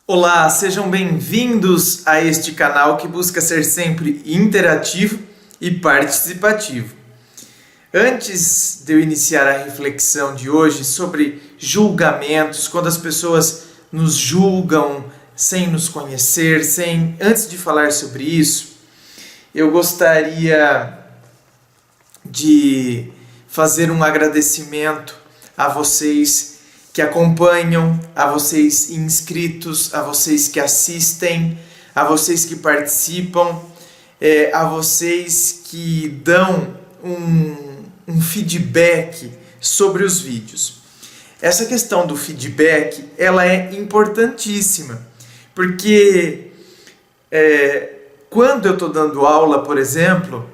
Olá, sejam bem-vindos a este canal que busca ser sempre interativo e participativo. Antes de eu iniciar a reflexão de hoje sobre julgamentos, quando as pessoas nos julgam sem nos conhecer, antes de falar sobre isso, eu gostaria de fazer um agradecimento a vocês que acompanham, a vocês inscritos, a vocês que assistem, a vocês que participam, a vocês que dão um feedback sobre os vídeos. Essa questão do feedback, ela é importantíssima, porque quando eu estou dando aula, por exemplo,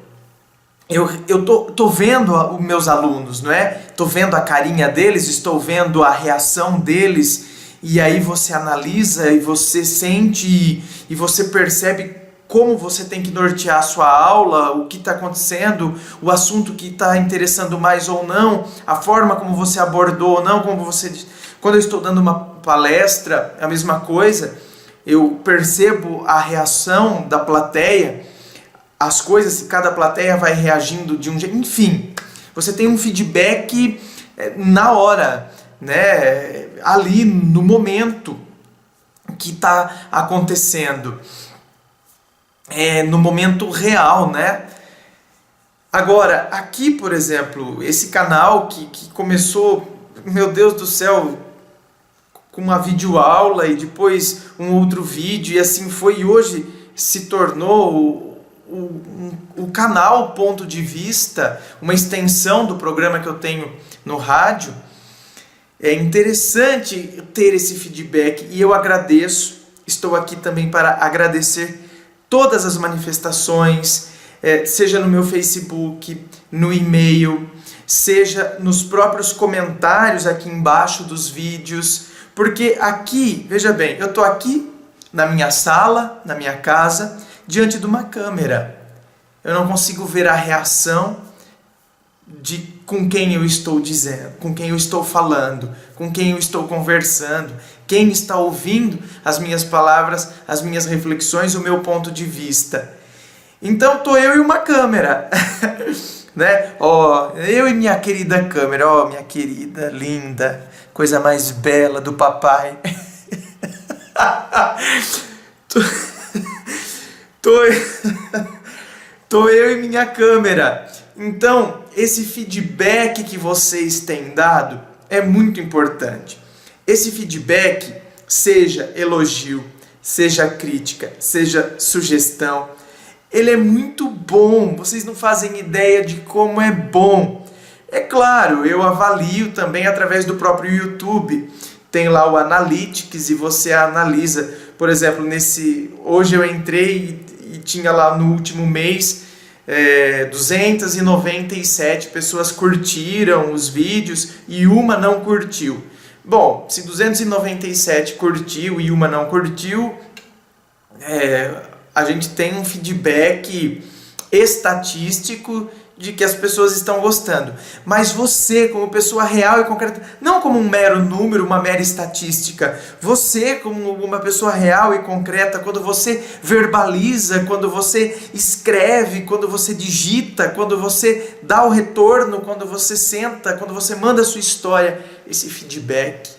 eu tô vendo os meus alunos, não é? Tô vendo a carinha deles, estou vendo a reação deles, e aí você analisa e você sente e você percebe como você tem que nortear a sua aula, o que está acontecendo, o assunto que está interessando mais ou não, a forma como você abordou ou não, Quando eu estou dando uma palestra, a mesma coisa, eu percebo a reação da plateia, as coisas que cada plateia vai reagindo de um jeito, enfim, você tem um feedback na hora, né? Ali no momento que está acontecendo, no momento real, né? Agora, aqui, por exemplo, esse canal que começou, meu Deus do céu, com uma videoaula e depois um outro vídeo, e assim foi, e hoje se tornou o canal Ponto de Vista, uma extensão do programa que eu tenho no rádio. É interessante ter esse feedback e eu agradeço. Estou aqui também para agradecer todas as manifestações, seja no meu Facebook, no e-mail, seja nos próprios comentários aqui embaixo dos vídeos, porque aqui, veja bem, eu estou aqui na minha sala, na minha casa, diante de uma câmera. Eu não consigo ver a reação com quem eu estou dizendo, com quem eu estou falando, com quem eu estou conversando, quem está ouvindo as minhas palavras, as minhas reflexões, o meu ponto de vista. Então estou eu e uma câmera, né? Eu e minha querida câmera, minha querida, linda, coisa mais bela do papai. Tô eu e minha câmera. Então, esse feedback que vocês têm dado é muito importante. Esse feedback, seja elogio, seja crítica, seja sugestão, ele é muito bom. Vocês não fazem ideia de como é bom. É claro, eu avalio também através do próprio YouTube. Tem lá o Analytics e você analisa. Por exemplo, hoje eu entrei e tinha lá no último mês 297 pessoas curtiram os vídeos e uma não curtiu. Bom, se 297 curtiu e uma não curtiu, a gente tem um feedback estatístico de que as pessoas estão gostando. Mas você, como pessoa real e concreta, não como um mero número, uma mera estatística, você como uma pessoa real e concreta, quando você verbaliza, quando você escreve, quando você digita, quando você dá o retorno, quando você senta, quando você manda a sua história, esse feedback,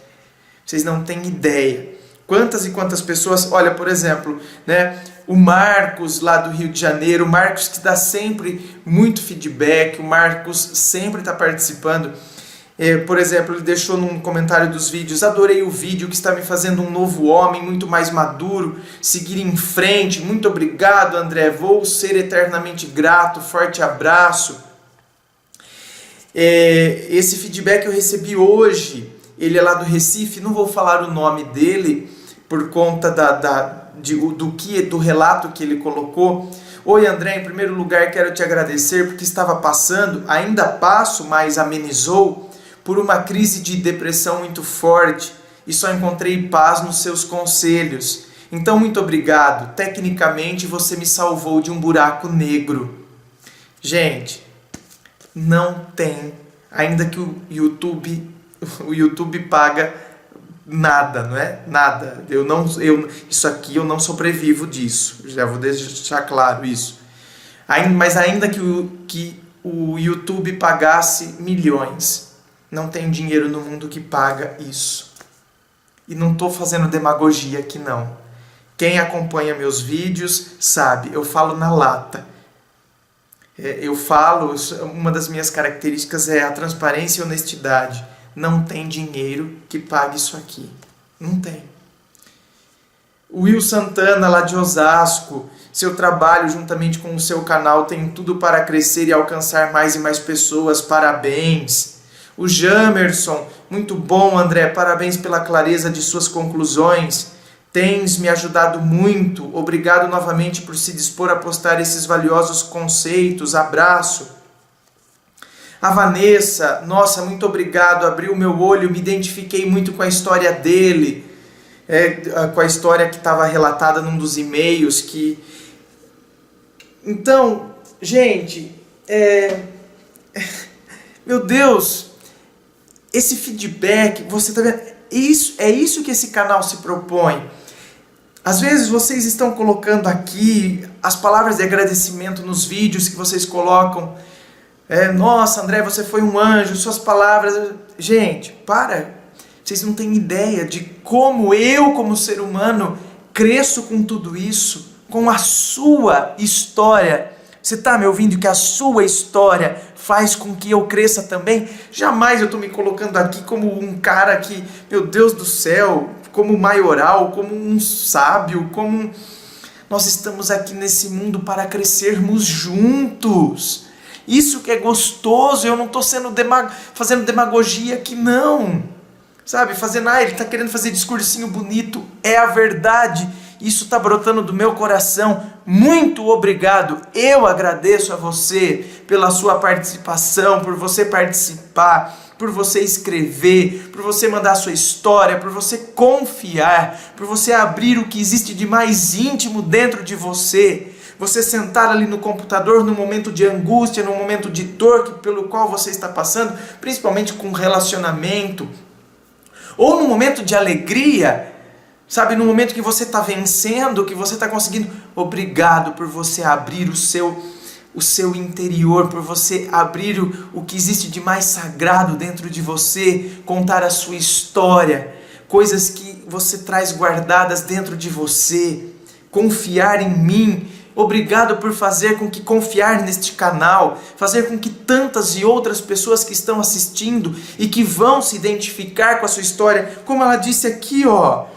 vocês não têm ideia. Quantas e quantas pessoas, olha, por exemplo, né? O Marcos lá do Rio de Janeiro, o Marcos que dá sempre muito feedback, o Marcos sempre está participando. Por exemplo, ele deixou num comentário dos vídeos: adorei o vídeo que está me fazendo um novo homem, muito mais maduro, seguir em frente, muito obrigado André, vou ser eternamente grato, forte abraço. Esse feedback eu recebi hoje, ele é lá do Recife, não vou falar o nome dele por conta do relato que ele colocou. Oi André, em primeiro lugar quero te agradecer porque estava passando, ainda passo, mas amenizou, por uma crise de depressão muito forte e só encontrei paz nos seus conselhos. Então muito obrigado, tecnicamente você me salvou de um buraco negro. Gente, não tem, ainda que o YouTube paga nada, não é? Nada. Isso aqui eu não sobrevivo disso. Já vou deixar claro isso. Mas ainda que o YouTube pagasse milhões, não tem dinheiro no mundo que paga isso. E não estou fazendo demagogia aqui não. Quem acompanha meus vídeos sabe, eu falo na lata. Uma das minhas características é a transparência e honestidade. Não tem dinheiro que pague isso aqui. Não tem. Will Santana, lá de Osasco, seu trabalho juntamente com o seu canal tem tudo para crescer e alcançar mais e mais pessoas. Parabéns. O Jamerson, muito bom, André. Parabéns pela clareza de suas conclusões. Tens me ajudado muito. Obrigado novamente por se dispor a postar esses valiosos conceitos. Abraço. A Vanessa, nossa, muito obrigado. Abriu meu olho, me identifiquei muito com a história dele. Com a história que estava relatada num dos e-mails. Então, gente, meu Deus, esse feedback, você tá vendo? É isso que esse canal se propõe. Às vezes vocês estão colocando aqui as palavras de agradecimento nos vídeos que vocês colocam. Nossa, André, você foi um anjo, suas palavras... Gente, para. Vocês não têm ideia de como eu, como ser humano, cresço com tudo isso, com a sua história. Você está me ouvindo que a sua história faz com que eu cresça também? Jamais eu estou me colocando aqui como um cara que, meu Deus do céu, como maioral, como um sábio, Nós estamos aqui nesse mundo para crescermos juntos. Isso que é gostoso, eu não estou fazendo demagogia aqui não. Sabe, ele está querendo fazer discursinho bonito, é a verdade. Isso está brotando do meu coração. Muito obrigado. Eu agradeço a você pela sua participação, por você participar, por você escrever, por você mandar a sua história, por você confiar, por você abrir o que existe de mais íntimo dentro de você. Você sentar ali no computador no momento de angústia, no momento de dor pelo qual você está passando, principalmente com relacionamento, ou no momento de alegria, sabe, no momento que você está vencendo, que você está conseguindo. Obrigado por você abrir o seu interior, por você abrir o que existe de mais sagrado dentro de você, contar a sua história, coisas que você traz guardadas dentro de você, confiar em mim. Obrigado por fazer com que confiar neste canal, fazer com que tantas e outras pessoas que estão assistindo e que vão se identificar com a sua história, como ela disse aqui, ó.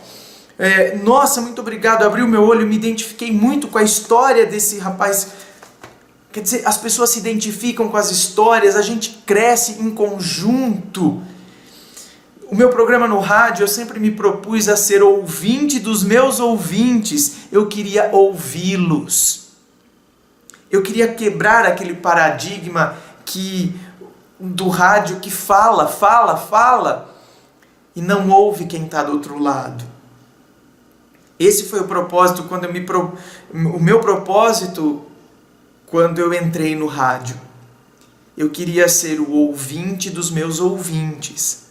Nossa, muito obrigado, abriu meu olho, me identifiquei muito com a história desse rapaz. Quer dizer, as pessoas se identificam com as histórias, a gente cresce em conjunto. O meu programa no rádio, eu sempre me propus a ser ouvinte dos meus ouvintes. Eu queria ouvi-los. Eu queria quebrar aquele paradigma do rádio que fala e não ouve quem está do outro lado. Esse foi o propósito o meu propósito quando eu entrei no rádio. Eu queria ser o ouvinte dos meus ouvintes.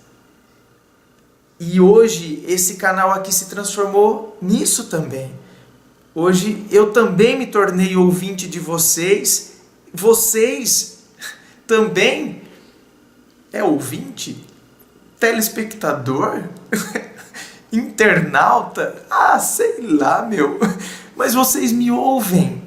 E hoje esse canal aqui se transformou nisso também. Hoje eu também me tornei ouvinte de vocês. Vocês também ouvinte? Telespectador? Internauta? Sei lá, meu. Mas vocês me ouvem.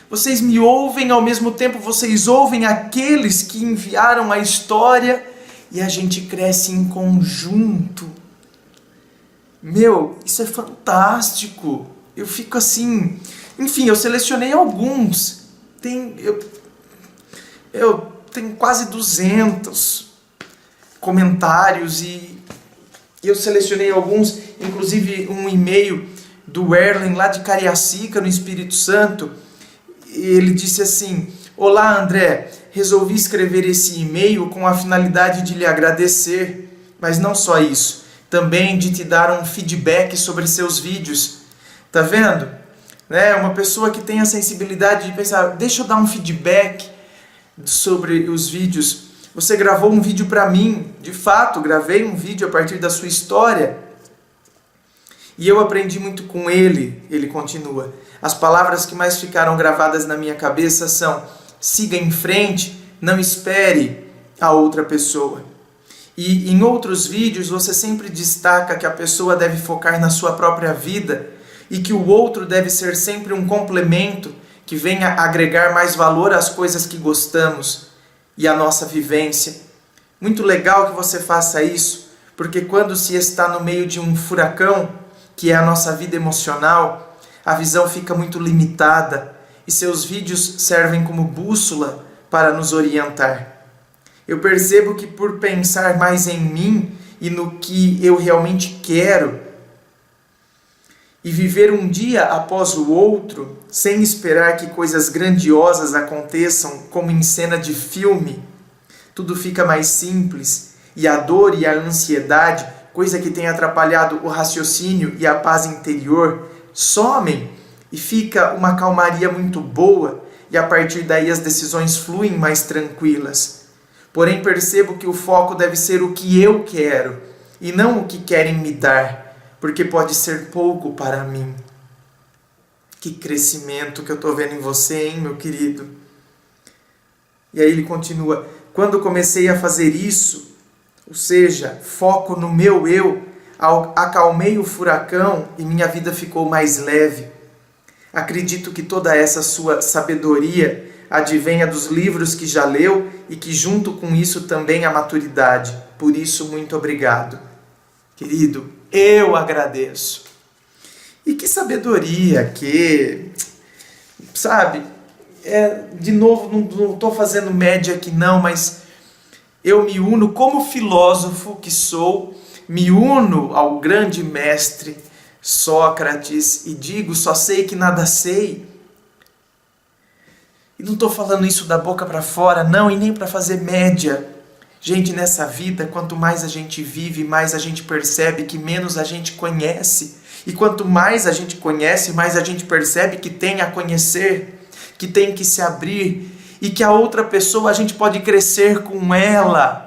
Vocês me ouvem, ao mesmo tempo vocês ouvem aqueles que enviaram a história. E a gente cresce em conjunto. Meu, isso é fantástico. Eu fico assim... Enfim, eu selecionei alguns. Eu tenho quase 200 comentários e eu selecionei alguns. Inclusive um e-mail do Erlen, lá de Cariacica, no Espírito Santo. Ele disse assim: olá, André. Resolvi escrever esse e-mail com a finalidade de lhe agradecer, mas não só isso, também de te dar um feedback sobre seus vídeos. Tá vendo? Uma pessoa que tem a sensibilidade de pensar, deixa eu dar um feedback sobre os vídeos. Você gravou um vídeo para mim. De fato, gravei um vídeo a partir da sua história. E eu aprendi muito com ele. Ele continua. As palavras que mais ficaram gravadas na minha cabeça são: siga em frente, não espere a outra pessoa. E em outros vídeos você sempre destaca que a pessoa deve focar na sua própria vida e que o outro deve ser sempre um complemento que venha agregar mais valor às coisas que gostamos e à nossa vivência. Muito legal que você faça isso, porque quando se está no meio de um furacão, que é a nossa vida emocional, a visão fica muito limitada e seus vídeos servem como bússola para nos orientar. Eu percebo que por pensar mais em mim e no que eu realmente quero e viver um dia após o outro, sem esperar que coisas grandiosas aconteçam como em cena de filme, tudo fica mais simples e a dor e a ansiedade, coisa que tem atrapalhado o raciocínio e a paz interior, somem e fica uma calmaria muito boa e a partir daí as decisões fluem mais tranquilas. Porém, percebo que o foco deve ser o que eu quero e não o que querem me dar, porque pode ser pouco para mim. Que crescimento que eu estou vendo em você, hein, meu querido? E aí ele continua: quando comecei a fazer isso, ou seja, foco no meu eu, acalmei o furacão e minha vida ficou mais leve. Acredito que toda essa sua sabedoria advenha dos livros que já leu e que junto com isso também a maturidade. Por isso, muito obrigado. Querido, eu agradeço. E que sabedoria, sabe, de novo, não estou fazendo média aqui não, mas eu me uno como filósofo que sou, me uno ao grande mestre Sócrates e digo, só sei que nada sei. E não estou falando isso da boca para fora, não, e nem para fazer média. Gente, nessa vida, quanto mais a gente vive, mais a gente percebe que menos a gente conhece. E quanto mais a gente conhece, mais a gente percebe que tem a conhecer, que tem que se abrir, e que a outra pessoa a gente pode crescer com ela.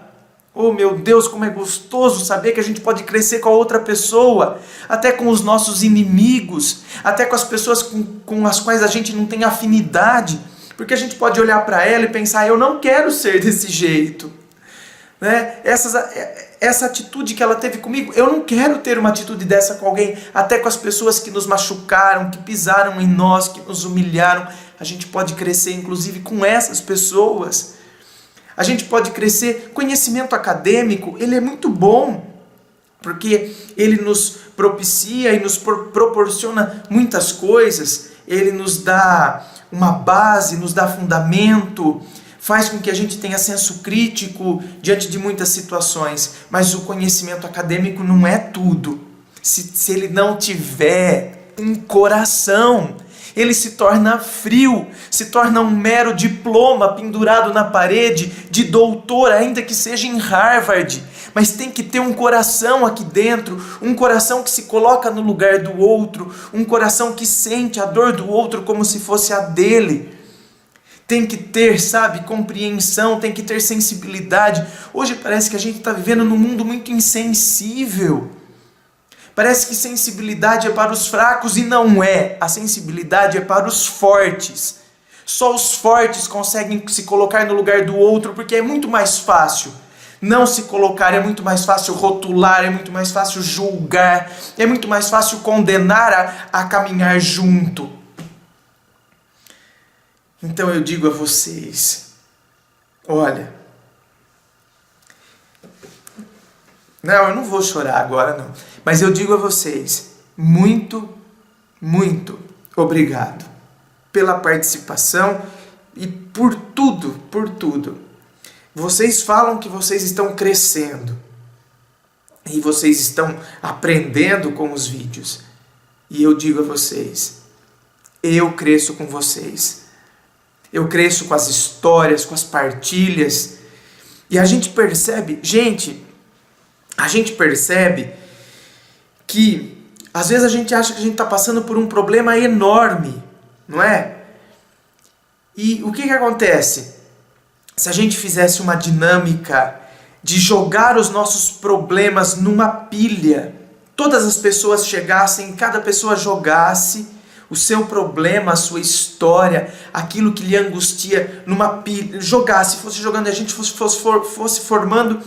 Oh meu Deus, como é gostoso saber que a gente pode crescer com a outra pessoa, até com os nossos inimigos, até com as pessoas com as quais a gente não tem afinidade. Porque a gente pode olhar para ela e pensar, eu não quero ser desse jeito. Né? Essa atitude que ela teve comigo, eu não quero ter uma atitude dessa com alguém, até com as pessoas que nos machucaram, que pisaram em nós, que nos humilharam. A gente pode crescer, inclusive, com essas pessoas. A gente pode crescer. Conhecimento acadêmico, ele é muito bom, porque ele nos propicia e nos proporciona muitas coisas. Ele nos dá uma base, nos dá fundamento, faz com que a gente tenha senso crítico diante de muitas situações. Mas o conhecimento acadêmico não é tudo. Se ele não tiver um coração, ele se torna frio, se torna um mero diploma pendurado na parede de doutor, ainda que seja em Harvard. Mas tem que ter um coração aqui dentro, um coração que se coloca no lugar do outro, um coração que sente a dor do outro como se fosse a dele. Tem que ter, sabe, compreensão, tem que ter sensibilidade. Hoje parece que a gente está vivendo num mundo muito insensível. Parece que sensibilidade é para os fracos e não é. A sensibilidade é para os fortes. Só os fortes conseguem se colocar no lugar do outro, porque é muito mais fácil não se colocar, é muito mais fácil rotular, é muito mais fácil julgar, é muito mais fácil condenar a caminhar junto. Então eu digo a vocês, olha, não, eu não vou chorar agora não, mas eu digo a vocês, muito, muito obrigado pela participação e por tudo, por tudo. Vocês falam que vocês estão crescendo e vocês estão aprendendo com os vídeos. E eu digo a vocês, eu cresço com vocês. Eu cresço com as histórias, com as partilhas. E a gente percebe, a gente percebe que às vezes a gente acha que a gente está passando por um problema enorme, não é? E o que acontece? se a gente fizesse uma dinâmica de jogar os nossos problemas numa pilha, todas as pessoas chegassem, cada pessoa jogasse o seu problema, a sua história, aquilo que lhe angustia numa pilha, jogasse, fosse jogando, e a gente fosse formando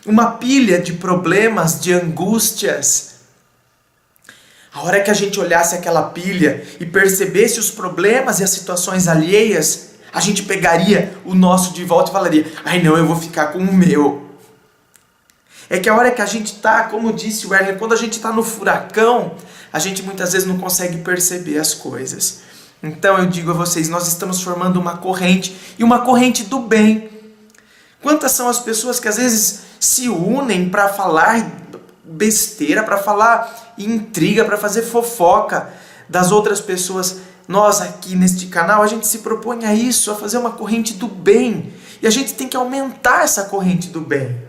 uma pilha de problemas, de angústias. A hora que a gente olhasse aquela pilha e percebesse os problemas e as situações alheias, a gente pegaria o nosso de volta e falaria: ai não, eu vou ficar com o meu. É que a hora que a gente está, como disse o Werner, quando a gente está no furacão, a gente muitas vezes não consegue perceber as coisas. Então eu digo a vocês, nós estamos formando uma corrente, e uma corrente do bem. Quantas são as pessoas que às vezes se unem para falar besteira, para falar intriga, para fazer fofoca das outras pessoas? Nós aqui neste canal, a gente se propõe a isso, a fazer uma corrente do bem. E a gente tem que aumentar essa corrente do bem.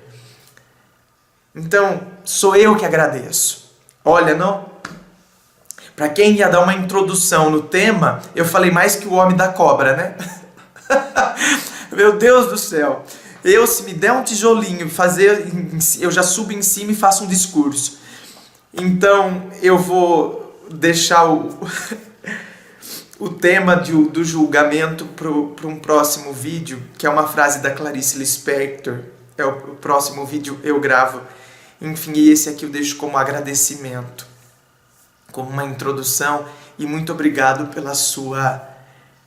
Então, sou eu que agradeço. Olha, não? Para quem ia dar uma introdução no tema, eu falei mais que o homem da cobra, né? Meu Deus do céu. Se me der um tijolinho, eu já subo em cima e faço um discurso. Então, eu vou deixar o tema do julgamento para um próximo vídeo, que é uma frase da Clarice Lispector. O próximo vídeo eu gravo. Enfim, e esse aqui eu deixo como agradecimento, como uma introdução, e muito obrigado pela sua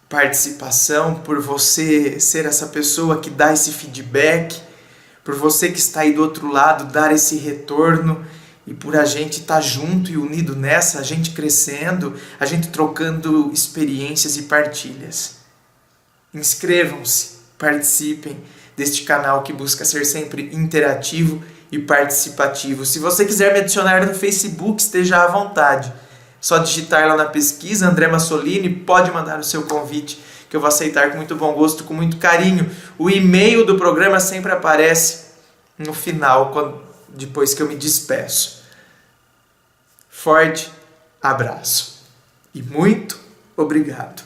participação, por você ser essa pessoa que dá esse feedback, por você que está aí do outro lado dar esse retorno, e por a gente estar junto e unido nessa, a gente crescendo, a gente trocando experiências e partilhas. Inscrevam-se, participem deste canal que busca ser sempre interativo e participativo. Se você quiser me adicionar no Facebook, esteja à vontade. Só digitar lá na pesquisa, André Massolini, pode mandar o seu convite, que eu vou aceitar com muito bom gosto, com muito carinho. O e-mail do programa sempre aparece no final, depois que eu me despeço. Forte abraço e muito obrigado.